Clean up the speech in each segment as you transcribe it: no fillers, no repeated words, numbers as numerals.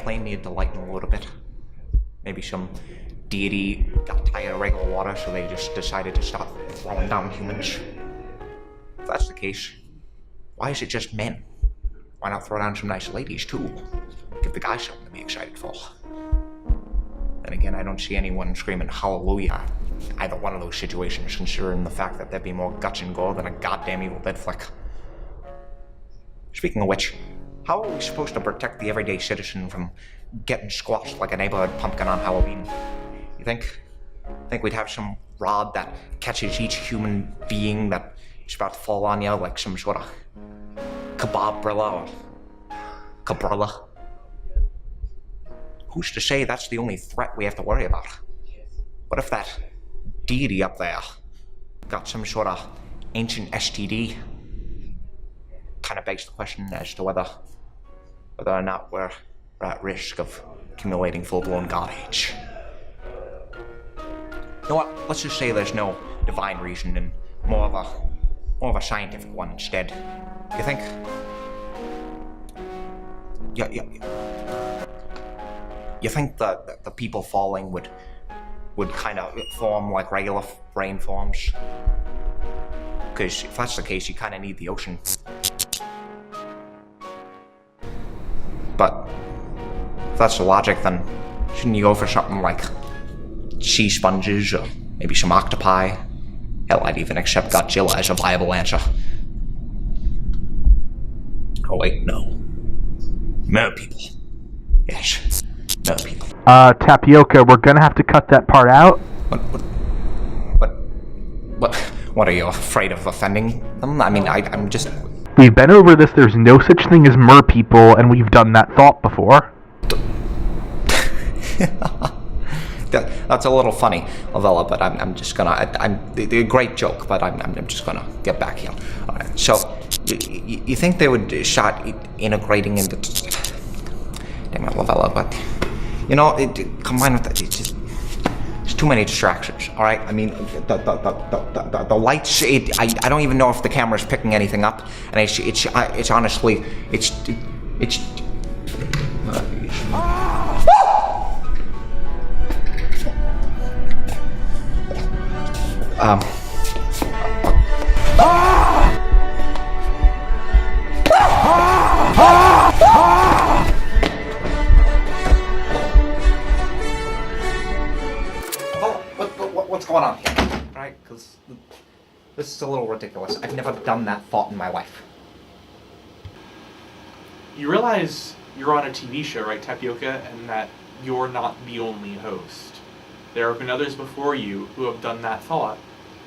airplane needed to lighten a little bit. Maybe some deity got tired of regular water, so they just decided to start throwing down humans. If that's the case, why is it just men? Why not throw down some nice ladies, too? Give the guys something to be excited for. Then again, I don't see anyone screaming hallelujah either one of those situations, considering the fact that there'd be more guts and gore than a goddamn Evil Dead flick. Speaking of which, how are we supposed to protect the everyday citizen from getting squashed like a neighborhood pumpkin on Halloween? You think we'd have some rod that catches each human being that is about to fall on you like some sort of kebab-brilla or cabrilla? Who's to say that's the only threat we have to worry about? What if that deity up there got some sort of ancient STD? Kind of begs the question as to whether or not we're at risk of accumulating full-blown god age. You know what? Let's just say there's no divine reason and more of a scientific one instead. You think? Yeah. You think that the people falling would kind of form like regular rain forms? Because if that's the case, you kind of need the ocean. But if that's the logic, then shouldn't you go for something like sea sponges or maybe some octopi? Hell, I'd even accept Godzilla as a viable answer. Oh wait, no. Mer people. Yes, mer people. Tapioka, we're gonna have to cut that part out. What are you, afraid of offending them? I mean, I'm just... We've been over this, there's no such thing as mer people, and we've done that thought before. That's a little funny, Lavella, but I'm just gonna... a great joke, but I'm just gonna get back here. Alright, so, you think they would start integrating into... Damn it, Lavella, but... You know, combined with that, it's too many distractions, alright? I mean, the lights, I don't even know if the camera's picking anything up, and it's honestly, what's going on here, right? Because this is a little ridiculous. I've never done that thought in my life. You realize you're on a TV show, right, Tapioka, and that you're not the only host. There have been others before you who have done that thought.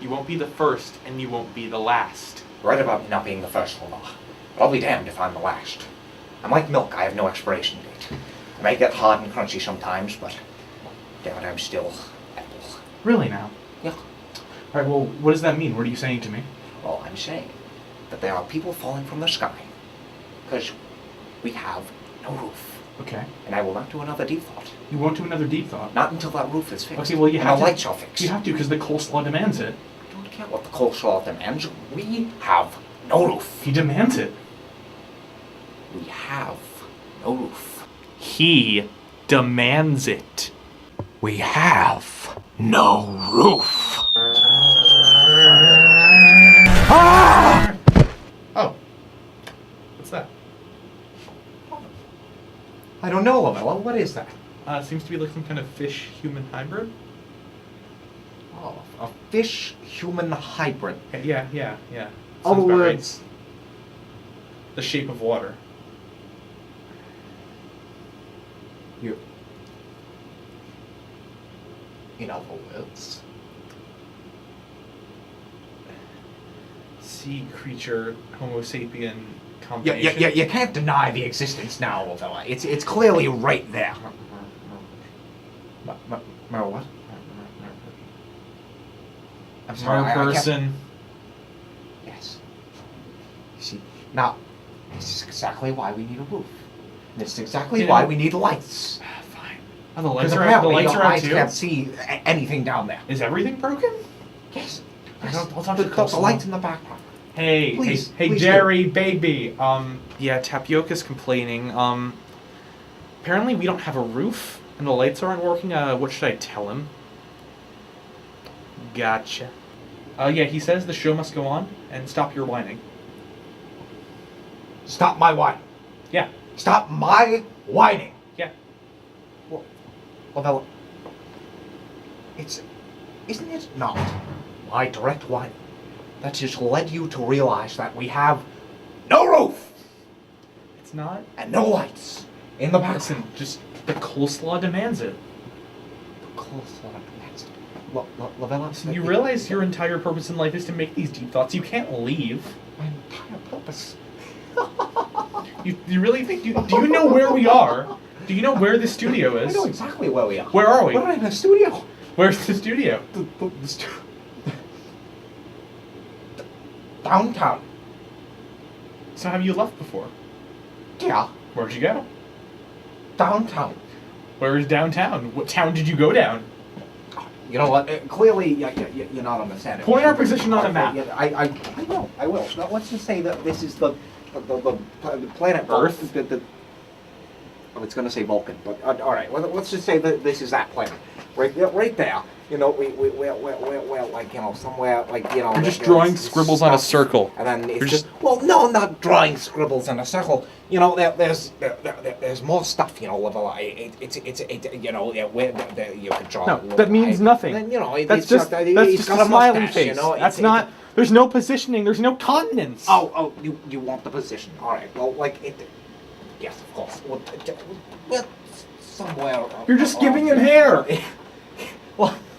You won't be the first, and you won't be the last. Right about me not being the first, Lamar. But I'll be damned if I'm the last. I'm like milk, I have no expiration date. I may get hard and crunchy sometimes, but damn it, I'm still edible. Really now? Yeah. Alright, well, what does that mean? What are you saying to me? Well, I'm saying that there are people falling from the sky because we have no roof. Okay. And I will not do another deep thought. You won't do another deep thought? Not until that roof is fixed. Okay, well, you have to... And the lights are fixed. You have to, because the coleslaw demands it. I don't care what the coleslaw demands. We have no roof. He demands it. We have no roof. He demands it. We have no roof. Ah! Oh. What's that? I don't know, Lamella. What is that? It seems to be like some kind of fish-human hybrid. Oh, a fish-human hybrid. Yeah. Sounds Other about right. words, The shape of water. you. In other words, Sea creature, Homo sapien combination. Yeah, you can't deny the existence now, Lavella. It's clearly right there. What? I'm sorry, I person. Yes. You see, now, this is exactly why we need a roof. This is exactly why we need lights. Fine. Oh, the lights Because are out. The apparently lights your are out eyes too. can't see anything down there. Is everything broken? Yes. I'll talk to The lights in the back part. Hey, Please, hey, please Jerry, baby. Yeah, Tapioka's complaining. Apparently we don't have a roof, and the lights aren't working. What should I tell him? Gotcha. Yeah, he says the show must go on, and stop your whining. Stop my whining. Yeah, Stop my whining. yeah. Well, isn't it not my direct whining that just led you to realize that we have no roof It's not. and no lights in the back? Listen, just the coleslaw demands it. Lavella, You realize your entire purpose in life is to make these deep thoughts. You can't leave. my entire purpose. You really think? Do you know where we are? Do you know where the studio I is? know exactly where we are. Where are we? We're in a studio. Where's the studio? Downtown. So have you left before? Yeah, Where'd you go? downtown. Where's downtown? What town did you go down? You know what? Clearly, you're not understanding. Point our position on a map. Yeah, I will. Now, let's just say that this is the planet Earth? I was going to say Vulcan, but all right. Well, let's just say that this is that planet, right there. You know, we're like, you know, somewhere like, you know. You're just drawing scribbles on a circle. And then it's You're just well, no, not drawing scribbles in a circle. You know, there's more stuff. You know, it's you know, you could draw. No, that means nothing. And then, you know, That's just a smiley face. You know, That's not. There's no positioning. There's no continents. Oh, you want the position? All right. Well, like it. Yes, of course. Well, somewhere. You're just giving him hair.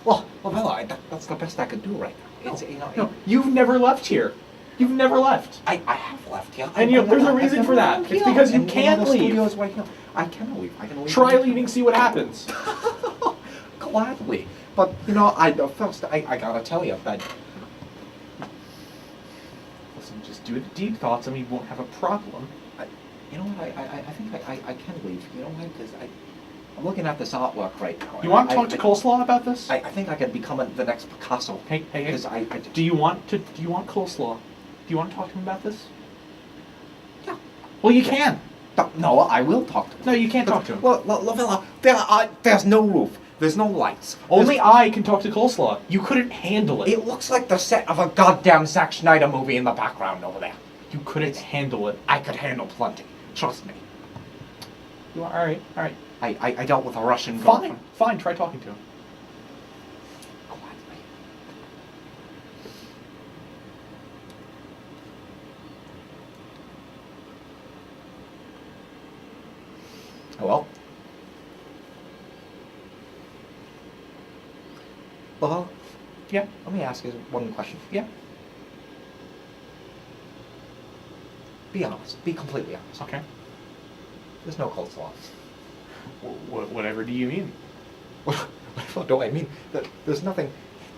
Well, Bella, that's the best I could do right now. It's, you know, No, you've never left here. You've never left. I have left, yeah. And there's a reason for that. It's because you can't leave. Studios right now. I can leave. I can leave. Try leaving, see what happens. Gladly. But, you know, first, I gotta tell you that. Listen, just do it deep thoughts and we won't have a problem. You know what? I think I can leave. You know why? Because I'm looking at this artwork right now. You want to talk to Coleslaw about this? I think I could become the next Picasso. Hey. Because Do you want Coleslaw? Do you want to talk to him about this? Yeah. Well, you can. No, I will talk to him. No, you can't talk to him. Well, Lavella, there's no roof. There's no lights. Only I can talk to Coleslaw. You couldn't handle it. It looks like the set of a goddamn Zack Snyder movie in the background over there. You couldn't handle it. I could handle plenty. Trust me. You are all right. I dealt with a Russian girlfriend. Fine. Try talking to him. Gladly. Hello? Hello? Yeah. Let me ask you one question. Yeah. Be honest. Be completely honest. Okay. There's no coleslaw. Whatever do you mean? What do I mean? There's nothing.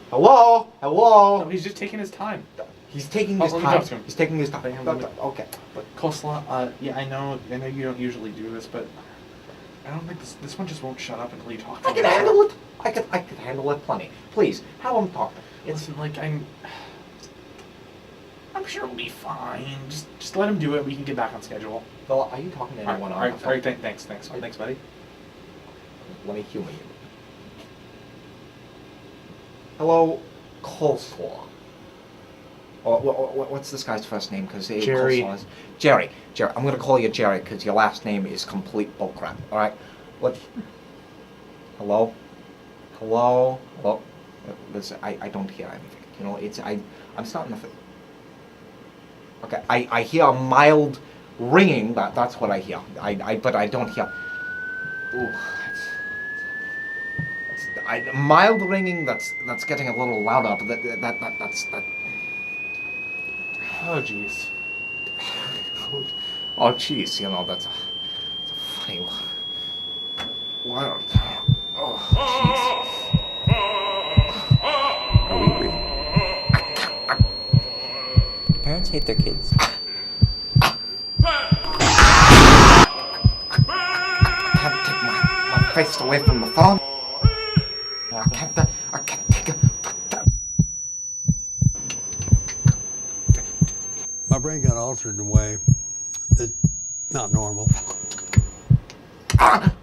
Hello? Hello? No, he's just taking his time. He's taking his let me time. talk to him. He's taking his time. Let me- Okay. But Coleslaw, yeah, I know you don't usually do this, but I don't think this one just won't shut up until you talk to I him. can handle it. I could handle it plenty. Please, have him talk. Listen, like I'm sure it'll be fine. Just let him do it. We can get back on schedule. Well, are you talking to anyone All on right, the phone? thanks, buddy. Let me humor you. Hello, coleslaw. What's this guy's first name? Because Jerry. Jerry. I'm gonna call you Jerry because your last name is complete bullcrap. All right. What? Hello. Listen, I don't hear anything. You know, I'm starting to. Okay, I hear a mild ringing. That's what I hear. But I don't hear. Ooh, mild ringing. That's getting a little louder. But that's. Oh, jeez. Oh, jeez. You know that's a funny one. Wow. Oh, jeez. Parents hate their kids. I can't take my face away from the phone. I can't take it. My brain got altered in a way that's not normal. Ah!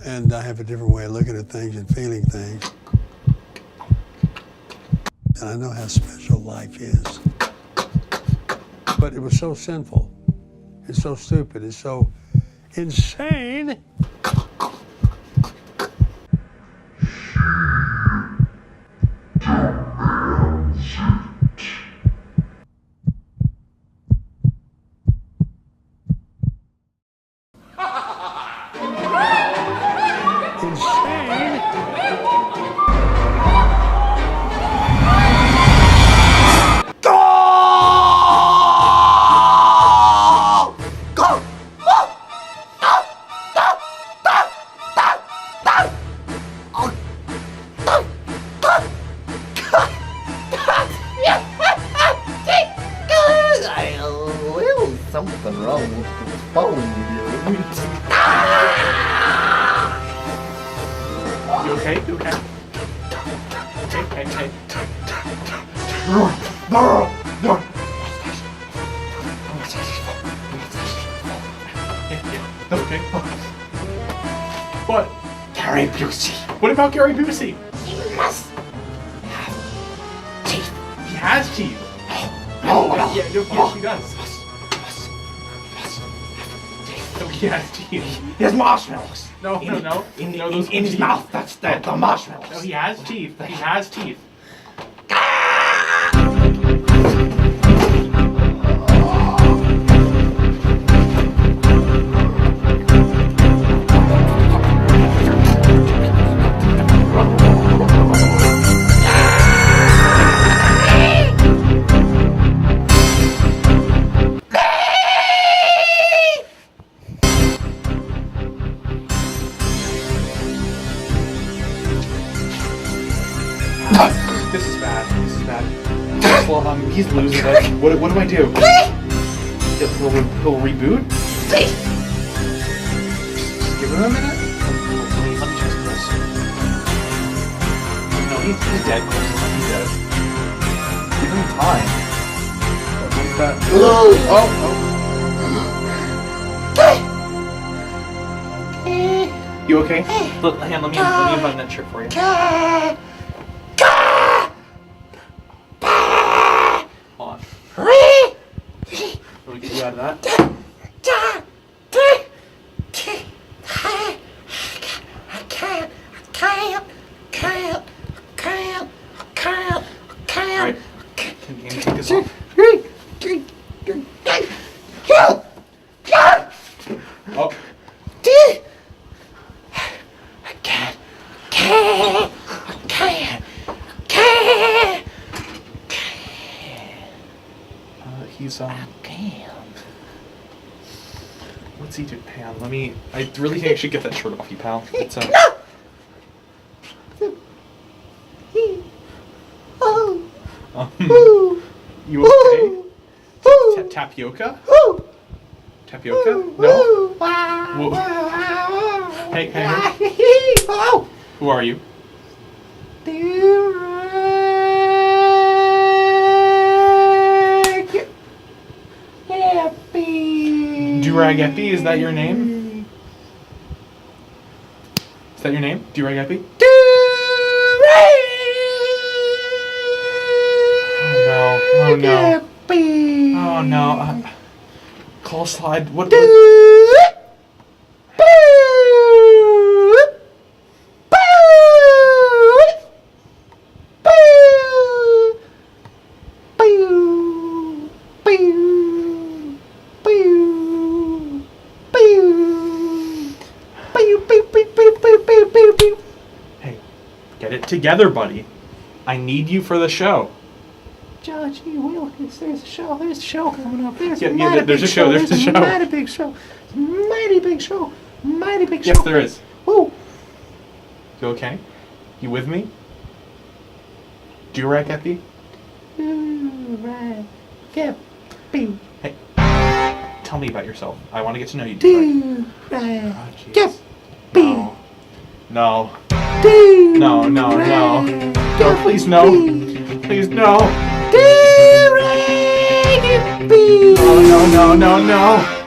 And I have a different way of looking at things and feeling things. And I know how special life is. But it was so sinful. It's so stupid. It's so insane. Insane. Something wrong with the phone here. You okay? You okay? Okay. Okay. What? Gary Busey. What about Gary Busey? He must have teeth. He has teeth. No. Yes, he does. No, he has teeth. He has marshmallows. No. In those his teeth. mouth. That's the marshmallows. No, he has teeth. He has teeth. This is bad. Well, he's losing it. What do I do? He'll reboot? Just give him a minute. Let me check this. No, he's dead. He's dead. Give him time. What's that? You okay? Look, let me unbutton that shirt for you. Hold on. Let me get you out of that. Alright. Can you take this off? Oh. He's what's he doing? Hang on, I really think I should get that shirt off you, pal. It's you okay? Tapioka? Tapioka? No? Whoa. Hey. Who are you? Durag Epi, is that your name? Is that your name? Durag Epi? Oh no. Oh no. Call slide. What? Hey, get it together, buddy. I need you for the show. George, there's a show. There's a show coming up. There's Yeah, a mighty there's big a show. There's a show. mighty big show. Mighty big show. Mighty big show. Yes, there is. Woo. You okay? You with me? Durag Epi? Right. Get beat. Hey, tell me about yourself. I want to get to know you. Durag. Right. Oh, jeez. Get beat. No. Do. No, no, no. No, please, no. Please, no. Durag. Beat. No, no, no, no, no.